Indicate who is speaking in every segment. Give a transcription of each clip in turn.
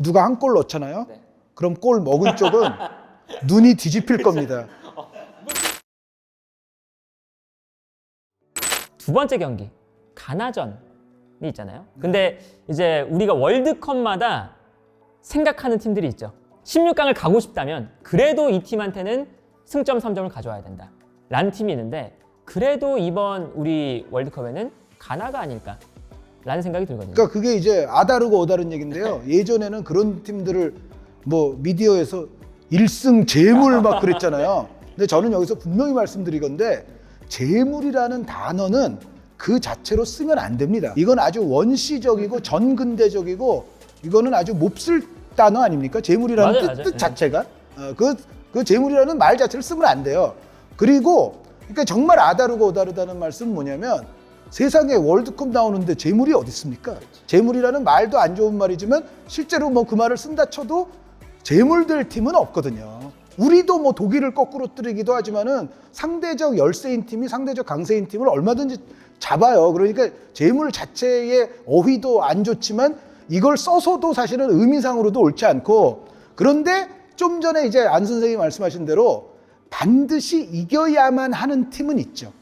Speaker 1: 누가 한 골 넣잖아요.
Speaker 2: 네.
Speaker 1: 그럼 골 먹은 쪽은 눈이 뒤집힐 겁니다.
Speaker 2: 두 번째 경기 가나전이 있잖아요. 근데 이제 우리가 월드컵마다 생각하는 팀들이 있죠. 16강을 가고 싶다면 그래도 이 팀한테는 승점 3점을 가져와야 된다 라는 팀이 있는데, 그래도 이번 우리 월드컵에는 가나가 아닐까 라는 생각이 들거든요.
Speaker 1: 그러니까 그게 이제 아다르고 어다른 얘기인데요. 예전에는 그런 팀들을 뭐 미디어에서 1승 재물 막 그랬잖아요. 근데 저는 여기서 분명히 말씀드리건데, 재물이라는 단어는 그 자체로 쓰면 안 됩니다. 이건 아주 원시적이고 전근대적이고, 이거는 아주 몹쓸 단어 아닙니까? 재물이라는
Speaker 2: 맞아요.
Speaker 1: 뜻 자체가. 그 재물이라는 말 자체를 쓰면 안 돼요. 그리고 그러니까 정말 아다르고 어다르다는 말씀은 뭐냐면, 세상에 월드컵 나오는데 재물이 어디 있습니까? 재물이라는 말도 안 좋은 말이지만 실제로 뭐 그 말을 쓴다 쳐도 재물될 팀은 없거든요. 우리도 뭐 독일을 거꾸로 뜨리기도 하지만은 상대적 열세인 팀이 상대적 강세인 팀을 얼마든지 잡아요. 그러니까 재물 자체의 어휘도 안 좋지만 이걸 써서도 사실은 의미상으로도 옳지 않고, 그런데 좀 전에 이제 안 선생님이 말씀하신 대로 반드시 이겨야만 하는 팀은 있죠.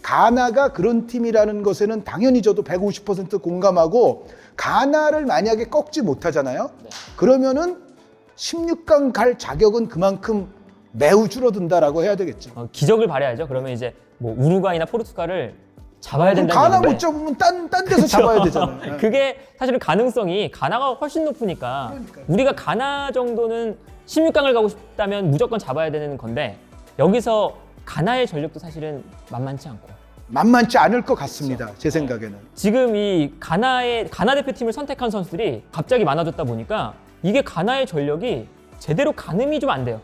Speaker 1: 가나가 그런 팀이라는 것에는 당연히 저도 150% 공감하고, 가나를 만약에 꺾지 못하잖아요. 그러면은 16강 갈 자격은 그만큼 매우 줄어든다라고 해야 되겠죠.
Speaker 2: 기적을 바라야죠. 그러면 이제 뭐 우루과이나 포르투갈을 잡아야 된다는
Speaker 1: 가나
Speaker 2: 얘기인데,
Speaker 1: 못 잡으면 딴 데서 잡아야 되잖아요.
Speaker 2: 그게 사실은 가능성이 가나가 훨씬 높으니까,
Speaker 1: 그러니까요.
Speaker 2: 우리가 가나 정도는 16강을 가고 싶다면 무조건 잡아야 되는 건데, 여기서 가나의 전력도 사실은 만만치 않고,
Speaker 1: 만만치 않을 것 같습니다. 제 생각에는.
Speaker 2: 지금 이 가나 대표팀을 선택한 선수들이 갑자기 많아졌다 보니까 이게 가나의 전력이 제대로 가늠이 좀 안 돼요.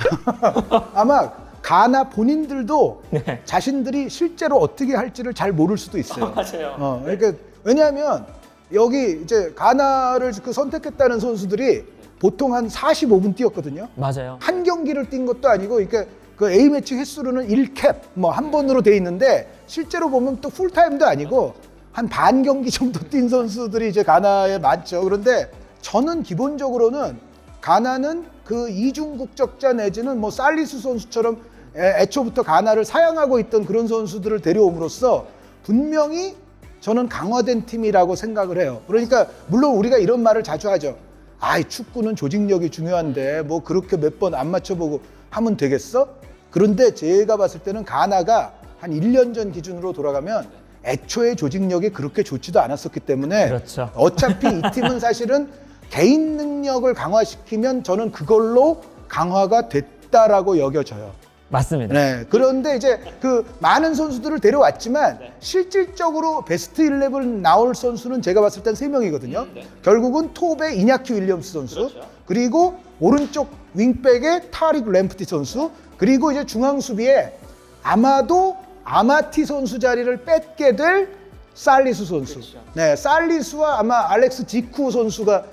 Speaker 1: 아마 가나 본인들도
Speaker 2: 네.
Speaker 1: 자신들이 실제로 어떻게 할지를 잘 모를 수도 있어요.
Speaker 2: 맞아요.
Speaker 1: 그러니까 왜냐하면 여기 이제 가나를 그 선택했다는 선수들이 보통 한 45분 뛰었거든요.
Speaker 2: 맞아요.
Speaker 1: 한 경기를 뛴 것도 아니고, 그러니까 그 A매치 횟수로는 1캡 뭐 한 번으로 돼 있는데, 실제로 보면 또 풀타임도 아니고 한 반 경기 정도 뛴 선수들이 이제 가나에 많죠. 그런데 저는 기본적으로는 가나는 그 이중 국적자 내지는 뭐 살리수 선수처럼 애초부터 가나를 사양하고 있던 그런 선수들을 데려옴으로써 분명히 저는 강화된 팀이라고 생각을 해요. 그러니까 물론 우리가 이런 말을 자주 하죠. 아이, 축구는 조직력이 중요한데 뭐 그렇게 몇 번 안 맞춰보고 하면 되겠어? 그런데 제가 봤을 때는 가나가 한 1년 전 기준으로 돌아가면 애초에 조직력이 그렇게 좋지도 않았었기 때문에,
Speaker 2: 그렇죠.
Speaker 1: 어차피 이 팀은 사실은 개인 능력을 강화시키면 저는 그걸로 강화가 됐다라고 여겨져요.
Speaker 2: 맞습니다.
Speaker 1: 네. 그런데 이제 그 많은 선수들을 데려왔지만 실질적으로 베스트 11 나올 선수는 제가 봤을 땐 3명이거든요. 결국은 톱의 이냐키 윌리엄스 선수, 그리고 오른쪽 윙백의 타릭 램프티 선수, 그리고 이제 중앙 수비에 아마도 아마티 선수 자리를 뺏게 될 살리수 선수. 네, 살리수와 아마 알렉스 지쿠 선수가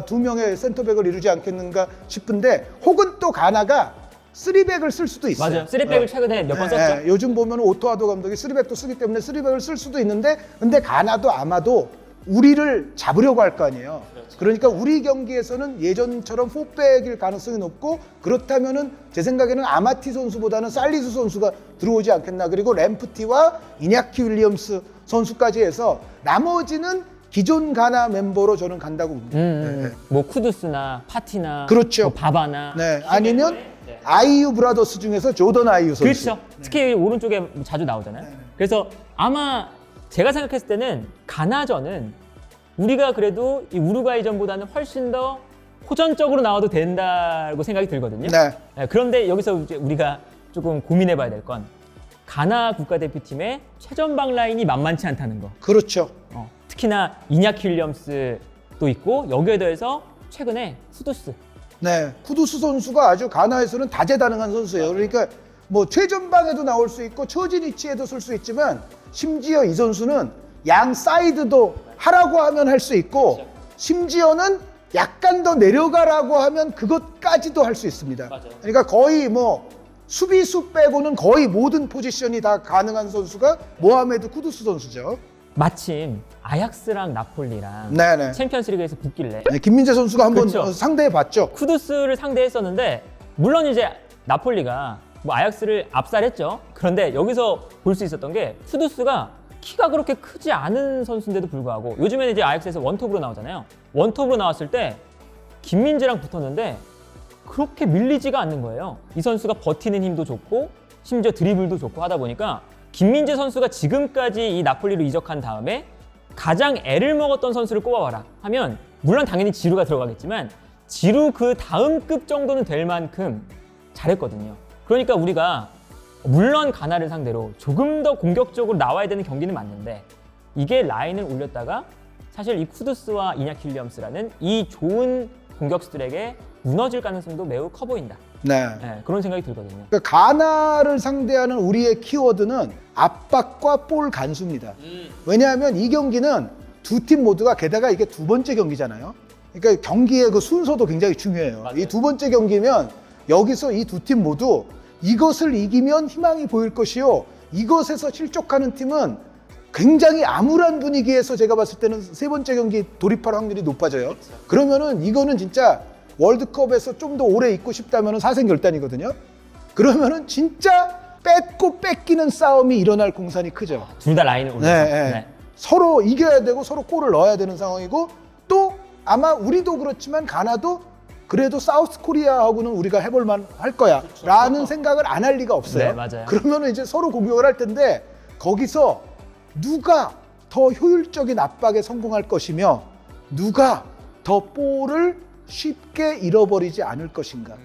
Speaker 1: 두 명의 센터백을 이루지 않겠는가 싶은데, 혹은 또 가나가 3백을 쓸 수도 있어요.
Speaker 2: 맞아요. 3백을 최근에 몇 번 썼죠.
Speaker 1: 요즘 보면 오토아도 감독이 3백도 쓰기 때문에 3백을 쓸 수도 있는데, 근데 가나도 아마도 우리를 잡으려고 할 거 아니에요. 그러니까 우리 경기에서는 예전처럼 4백일 가능성이 높고, 그렇다면은 제 생각에는 아마티 선수보다는 살리수 선수가 들어오지 않겠나. 그리고 램프티와 이냐키 윌리엄스 선수까지 해서 나머지는 기존 가나 멤버로 저는 간다고 봅니다.
Speaker 2: 뭐 쿠두스나 파티나,
Speaker 1: 그렇죠.
Speaker 2: 뭐 바바나,
Speaker 1: 네, 아니면 아이유 브라더스 중에서 조던 아이유 선수.
Speaker 2: 그렇죠. 특히 오른쪽에 자주 나오잖아요. 그래서 아마 제가 생각했을 때는 가나전은 우리가 그래도 이 우루과이전보다는 훨씬 더 호전적으로 나와도 된다고 생각이 들거든요.
Speaker 1: 네.
Speaker 2: 네, 그런데 여기서 이제 우리가 조금 고민해봐야 될 건, 가나 국가대표팀의 최전방 라인이 만만치 않다는 거.
Speaker 1: 그렇죠.
Speaker 2: 특히나 이냐키 윌리엄스도 있고, 여기에 더해서 최근에 쿠두스.
Speaker 1: 네, 쿠두스 선수가 아주 가나에서는 다재다능한 선수예요. 그러니까 뭐 최전방에도 나올 수 있고 처진 위치에도 쓸 수 있지만, 심지어 이 선수는 양 사이드도 하라고 하면 할 수 있고, 심지어는 약간 더 내려가라고 하면 그것까지도 할 수 있습니다. 그러니까 거의 뭐 수비수 빼고는 거의 모든 포지션이 다 가능한 선수가 모하메드 쿠두스 선수죠.
Speaker 2: 마침 아약스랑 나폴리랑
Speaker 1: 네네.
Speaker 2: 챔피언스리그에서 붙길래
Speaker 1: 네, 김민재 선수가 한번
Speaker 2: 그렇죠.
Speaker 1: 상대해봤죠.
Speaker 2: 쿠두스를 상대했었는데 물론 이제 나폴리가 뭐 아약스를 압살했죠. 그런데 여기서 볼 수 있었던 게 쿠두스가 키가 그렇게 크지 않은 선수인데도 불구하고 요즘에는 이제 아약스에서 원톱으로 나오잖아요. 원톱으로 나왔을 때 김민재랑 붙었는데 그렇게 밀리지가 않는 거예요. 이 선수가 버티는 힘도 좋고 심지어 드리블도 좋고 하다 보니까 김민재 선수가 지금까지 이 나폴리로 이적한 다음에 가장 애를 먹었던 선수를 꼽아봐라 하면 물론 당연히 지루가 들어가겠지만 지루 그 다음 급 정도는 될 만큼 잘했거든요. 그러니까 우리가 물론 가나를 상대로 조금 더 공격적으로 나와야 되는 경기는 맞는데 이게 라인을 올렸다가 사실 이 쿠두스와 이냐키 윌리엄스라는 이 좋은 공격수들에게 무너질 가능성도 매우 커 보인다.
Speaker 1: 네.
Speaker 2: 네, 그런 생각이 들거든요.
Speaker 1: 그러니까 가나를 상대하는 우리의 키워드는 압박과 볼 간수입니다. 왜냐하면 이 경기는 두 팀 모두가 게다가 이게 두 번째 경기잖아요. 그러니까 경기의 그 순서도 굉장히 중요해요. 이 두 번째 경기면 여기서 이 두 팀 모두 이것을 이기면 희망이 보일 것이요. 이것에서 실족하는 팀은 굉장히 암울한 분위기에서 제가 봤을 때는 세 번째 경기 돌입할 확률이 높아져요. 그러면은 이거는 진짜 월드컵에서 좀 더 오래 있고 싶다면 사생결단이거든요. 그러면은 진짜 뺏고 뺏기는 싸움이 일어날 공산이 크죠.
Speaker 2: 둘 다 라인을 올려서.
Speaker 1: 네, 네. 서로 이겨야 되고 서로 골을 넣어야 되는 상황이고 또 아마 우리도 그렇지만 가나도 그래도 사우스 코리아하고는 우리가 해볼만 할 거야 라는 생각을 안 할 리가 없어요.
Speaker 2: 네, 맞아요.
Speaker 1: 그러면은 이제 서로 공격을 할 텐데 거기서 누가 더 효율적인 압박에 성공할 것이며 누가 더 볼을 쉽게 잃어버리지 않을 것인가.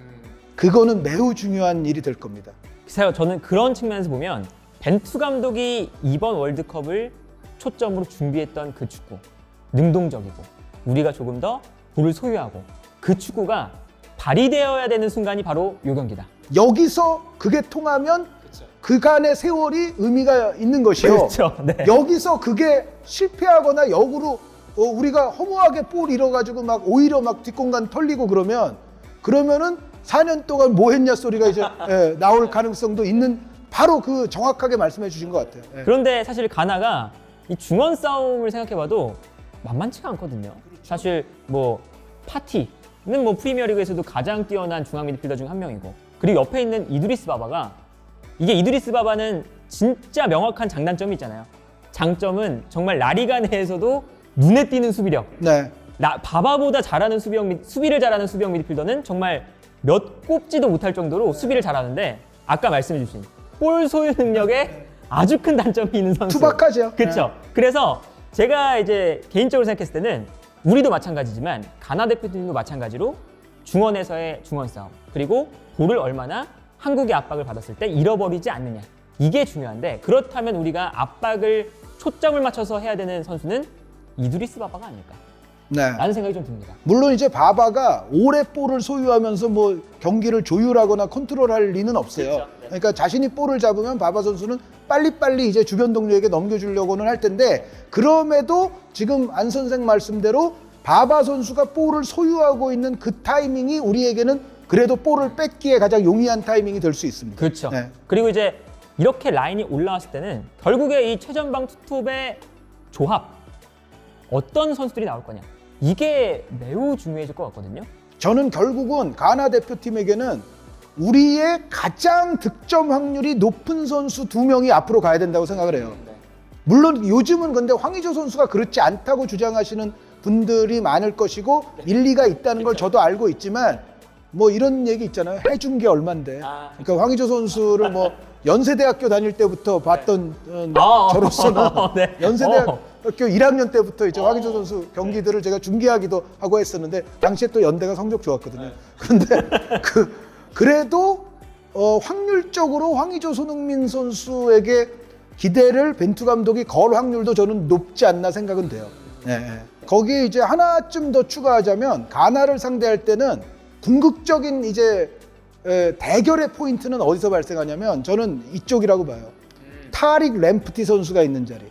Speaker 1: 그거는 매우 중요한 일이 될 겁니다.
Speaker 2: 그래서 저는 그런 측면에서 보면 벤투 감독이 이번 월드컵을 초점으로 준비했던 그 축구 능동적이고 우리가 조금 더 볼을 소유하고 그 축구가 발휘되어야 되는 순간이 바로 이 경기다.
Speaker 1: 여기서 그게 통하면 그간의 세월이 의미가 있는 것이요.
Speaker 2: 그렇죠. 네.
Speaker 1: 여기서 그게 실패하거나 역으로 우리가 허무하게 볼 잃어가지고 막 오히려 막 뒷공간 털리고 그러면은 4년 동안 뭐 했냐 소리가 이제 나올 가능성도 있는 바로 그 정확하게 말씀해 주신 것 같아요. 예.
Speaker 2: 그런데 사실 가나가 이 중원 싸움을 생각해봐도 만만치가 않거든요. 사실 뭐 파티는 뭐 프리미어리그에서도 가장 뛰어난 중앙 미드필더 중 한 명이고 그리고 옆에 있는 이드리스 바바가 이게 이드리스 바바는 진짜 명확한 장단점이 있잖아요. 장점은 정말 라리가 내에서도 눈에 띄는 수비력.
Speaker 1: 네.
Speaker 2: 바바보다 잘하는 수비를 잘하는 수비형 미드필더는 정말 몇 꼽지도 못할 정도로 수비를 잘하는데 아까 말씀해 주신 볼 소유 능력에 아주 큰 단점이 있는 선수.
Speaker 1: 투박하죠.
Speaker 2: 그렇죠. 그래서 제가 이제 개인적으로 생각했을 때는 우리도 마찬가지지만 가나 대표팀도 마찬가지로 중원에서의 중원 싸움 그리고 볼을 얼마나 한국의 압박을 받았을 때 잃어버리지 않느냐 이게 중요한데 그렇다면 우리가 압박을 초점을 맞춰서 해야 되는 선수는 이두리스 바바가 아닐까
Speaker 1: 네.
Speaker 2: 라는 생각이 좀 듭니다.
Speaker 1: 물론 이제 바바가 오래 볼을 소유하면서 뭐 경기를 조율하거나 컨트롤할 리는 없어요.
Speaker 2: 그렇죠. 네.
Speaker 1: 그러니까 자신이 볼을 잡으면 바바 선수는 빨리빨리 이제 주변 동료에게 넘겨주려고는 할 텐데 그럼에도 지금 안 선생 말씀대로 바바 선수가 볼을 소유하고 있는 그 타이밍이 우리에게는 그래도 볼을 뺏기에 가장 용이한 타이밍이 될 수 있습니다.
Speaker 2: 그렇죠.
Speaker 1: 네.
Speaker 2: 그리고 이제 이렇게 라인이 올라왔을 때는 결국에 이 최전방 투톱의 조합 어떤 선수들이 나올 거냐 이게 매우 중요해질 것 같거든요.
Speaker 1: 저는 결국은 가나 대표팀에게는 우리의 가장 득점 확률이 높은 선수 2명이 앞으로 가야 된다고 생각을 해요. 물론 요즘은 근데 황의조 선수가 그렇지 않다고 주장하시는 분들이 많을 것이고 일리가 있다는 걸 저도 알고 있지만 뭐 이런 얘기 있잖아요. 해준 게 얼만데. 그러니까 황의조 선수를 뭐 연세대학교 다닐 때부터 봤던 저로서는
Speaker 2: 네.
Speaker 1: 연세대학교 1학년 때부터 이제 황의조 선수 경기들을 제가 중계하기도 하고 했었는데 당시에 또 연대가 성적 좋았거든요. 그런데 그래도 확률적으로 황의조 손흥민 선수에게 기대를 벤투 감독이 걸 확률도 저는 높지 않나 생각은 돼요. 네. 거기에 이제 하나쯤 더 추가하자면 가나를 상대할 때는 궁극적인 이제 대결의 포인트는 어디서 발생하냐면 저는 이쪽이라고 봐요. 타릭 램프티 선수가 있는 자리.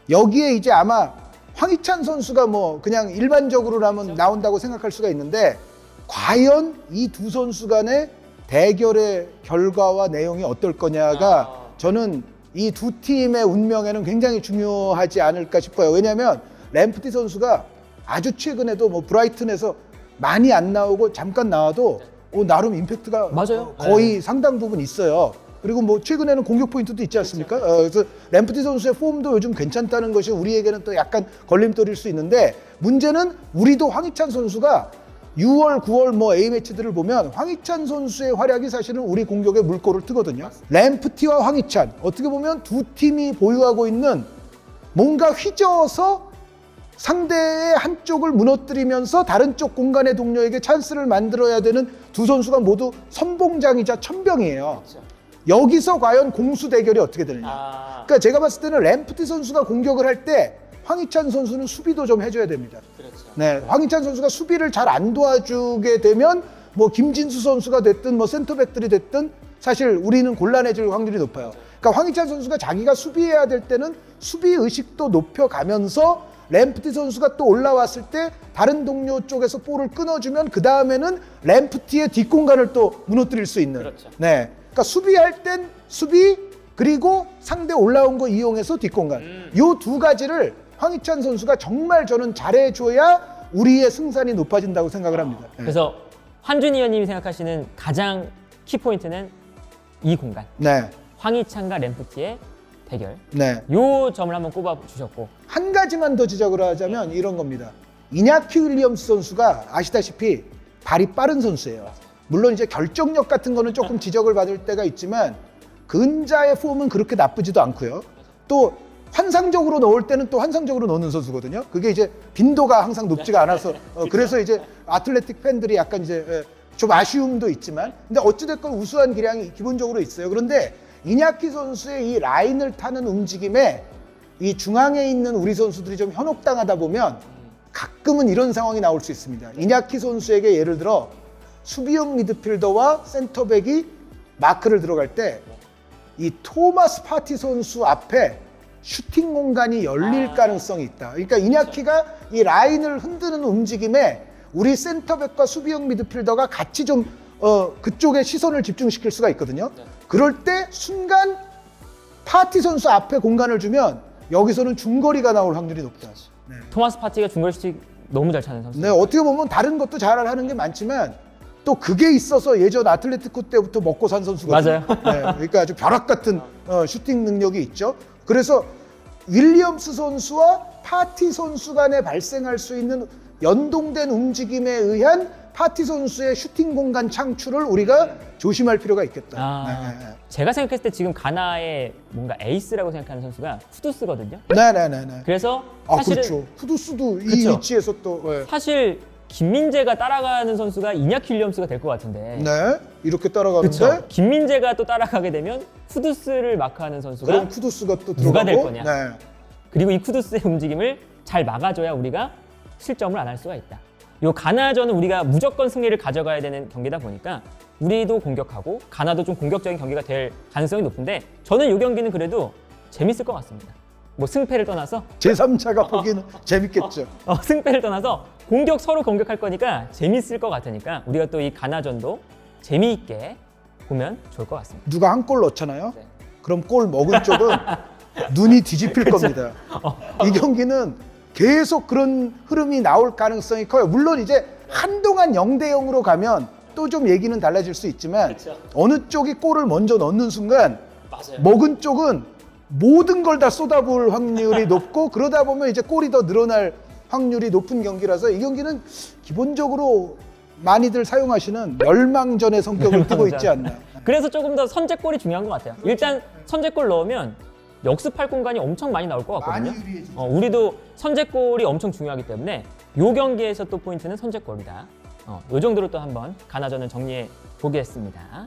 Speaker 1: 여기에 이제 아마 황희찬 선수가 뭐 그냥 일반적으로라면 나온다고 생각할 수가 있는데 과연 이 두 선수 간의 대결의 결과와 내용이 어떨 거냐가 저는 이 두 팀의 운명에는 굉장히 중요하지 않을까 싶어요. 왜냐하면 램프티 선수가 아주 최근에도 뭐 브라이튼에서 많이 안 나오고 잠깐 나와도 나름 임팩트가
Speaker 2: 맞아요.
Speaker 1: 거의 상당 부분 있어요. 그리고 뭐 최근에는 공격 포인트도 있지 않습니까? 그래서 램프티 선수의 폼도 요즘 괜찮다는 것이 우리에게는 또 약간 걸림돌일 수 있는데, 문제는 우리도 황희찬 선수가 6월, 9월 뭐 A매치들을 보면 황희찬 선수의 활약이 사실은 우리 공격에 물꼬를 트거든요. 램프티와 황희찬, 어떻게 보면 두 팀이 보유하고 있는 뭔가 휘저어서 상대의 한쪽을 무너뜨리면서 다른 쪽 공간의 동료에게 찬스를 만들어야 되는 두 선수가 모두 선봉장이자 천병이에요. 여기서 과연 공수 대결이 어떻게 되느냐. 그러니까 제가 봤을 때는 램프티 선수가 공격을 할 때 황희찬 선수는 수비도 좀 해줘야 됩니다. 네, 황희찬 선수가 수비를 잘 안 도와주게 되면 뭐 김진수 선수가 됐든 뭐 센터백들이 됐든 사실 우리는 곤란해질 확률이 높아요. 그러니까 황희찬 선수가 자기가 수비해야 될 때는 수비 의식도 높여가면서 램프티 선수가 또 올라왔을 때 다른 동료 쪽에서 볼을 끊어주면 그 다음에는 램프티의 뒷공간을 또 무너뜨릴 수 있는. 네, 그러니까 수비할 땐 수비, 그리고 상대 올라온 거 이용해서 뒷공간. 요 두 가지를 황희찬 선수가 정말 저는 잘해줘야 우리의 승산이 높아진다고 생각을 합니다. 네.
Speaker 2: 그래서 한준희 의원님이 생각하시는 가장 키포인트는 이 공간.
Speaker 1: 네.
Speaker 2: 황희찬과 램프티의 대결.
Speaker 1: 네.
Speaker 2: 요 점을 한번 꼽아 주셨고,
Speaker 1: 한 가지만 더 지적을 하자면 이런 겁니다. 이냐키 윌리엄스 선수가 아시다시피 발이 빠른 선수예요. 물론 이제 결정력 같은 거는 조금 지적을 받을 때가 있지만 근자의 폼은 그렇게 나쁘지도 않고요. 또 환상적으로 넣을 때는 또 환상적으로 넣는 선수거든요. 그게 이제 빈도가 항상 높지가 않아서 그래서 이제 아틀레틱 팬들이 약간 이제 좀 아쉬움도 있지만, 근데 어찌됐건 우수한 기량이 기본적으로 있어요. 그런데 이냐키 선수의 이 라인을 타는 움직임에 이 중앙에 있는 우리 선수들이 좀 현혹당하다 보면 가끔은 이런 상황이 나올 수 있습니다. 이냐키 선수에게 예를 들어 수비형 미드필더와 센터백이 마크를 들어갈 때 이 토마스 파티 선수 앞에 슈팅 공간이 열릴 가능성이 있다. 그러니까 이냐키가 이 라인을 흔드는 움직임에 우리 센터백과 수비형 미드필더가 같이 좀 그쪽에 시선을 집중시킬 수가 있거든요. 그럴 때 순간 파티 선수 앞에 공간을 주면 여기서는 중거리가 나올 확률이 높다. 네.
Speaker 2: 토마스 파티가 중거리 슈팅 너무 잘 차는 선수.
Speaker 1: 네, 어떻게 보면 다른 것도 잘하는 게 많지만 또 그게 있어서 예전 아틀레티코 때부터 먹고 산 선수거든요.
Speaker 2: 맞아요.
Speaker 1: 네, 그러니까 아주 벼락 같은 슈팅 능력이 있죠. 그래서 윌리엄스 선수와 파티 선수 간에 발생할 수 있는 연동된 움직임에 의한 파티 선수의 슈팅 공간 창출을 우리가 조심할 필요가 있겠다. 네.
Speaker 2: 제가 생각했을 때 지금 가나의 뭔가 에이스라고 생각하는 선수가 쿠두스거든요.
Speaker 1: 네네네.
Speaker 2: 그래서 사실은
Speaker 1: 그렇죠. 쿠두스도 이
Speaker 2: 그쵸.
Speaker 1: 위치에서 또
Speaker 2: 사실 김민재가 따라가는 선수가 이냐키 윌리엄스가 될 것 같은데.
Speaker 1: 네, 이렇게 따라가는데
Speaker 2: 그렇죠. 김민재가 또 따라가게 되면 쿠두스를 마크하는 선수가
Speaker 1: 그럼 쿠두스가 또 들어가고
Speaker 2: 누가 될 거냐.
Speaker 1: 네.
Speaker 2: 그리고 이 쿠두스의 움직임을 잘 막아줘야 우리가 실점을 안 할 수가 있다. 요 가나전은 우리가 무조건 승리를 가져가야 되는 경기다 보니까 우리도 공격하고 가나도 좀 공격적인 경기가 될 가능성이 높은데, 저는 이 경기는 그래도 재밌을 것 같습니다. 뭐 승패를 떠나서
Speaker 1: 제3자가 보기에는 재밌겠죠.
Speaker 2: 승패를 떠나서 서로 공격할 거니까 재밌을 것 같으니까 우리가 또 이 가나전도 재미있게 보면 좋을 것 같습니다.
Speaker 1: 누가 한 골 넣잖아요.
Speaker 2: 네.
Speaker 1: 그럼 골 먹은 쪽은 눈이 뒤집힐 겁니다. 이 경기는 계속 그런 흐름이 나올 가능성이 커요. 물론 이제 한동안 0대0으로 가면 또 좀 얘기는 달라질 수 있지만 어느 쪽이 골을 먼저 넣는 순간 먹은 쪽은 모든 걸 다 쏟아부을 확률이 높고, 그러다 보면 이제 골이 더 늘어날 확률이 높은 경기라서 이 경기는 기본적으로 많이들 사용하시는 멸망전의 성격을 띠고 있지 않나.
Speaker 2: 그래서 조금 더 선제골이 중요한 것 같아요. 일단 선제골 넣으면 역습할 공간이 엄청 많이 나올 것 같거든요.
Speaker 1: 많이 유리해지죠.
Speaker 2: 우리도 선제골이 엄청 중요하기 때문에 이 경기에서 또 포인트는 선제골이다. 이 정도로 또 한번 가나전을 정리해 보겠습니다.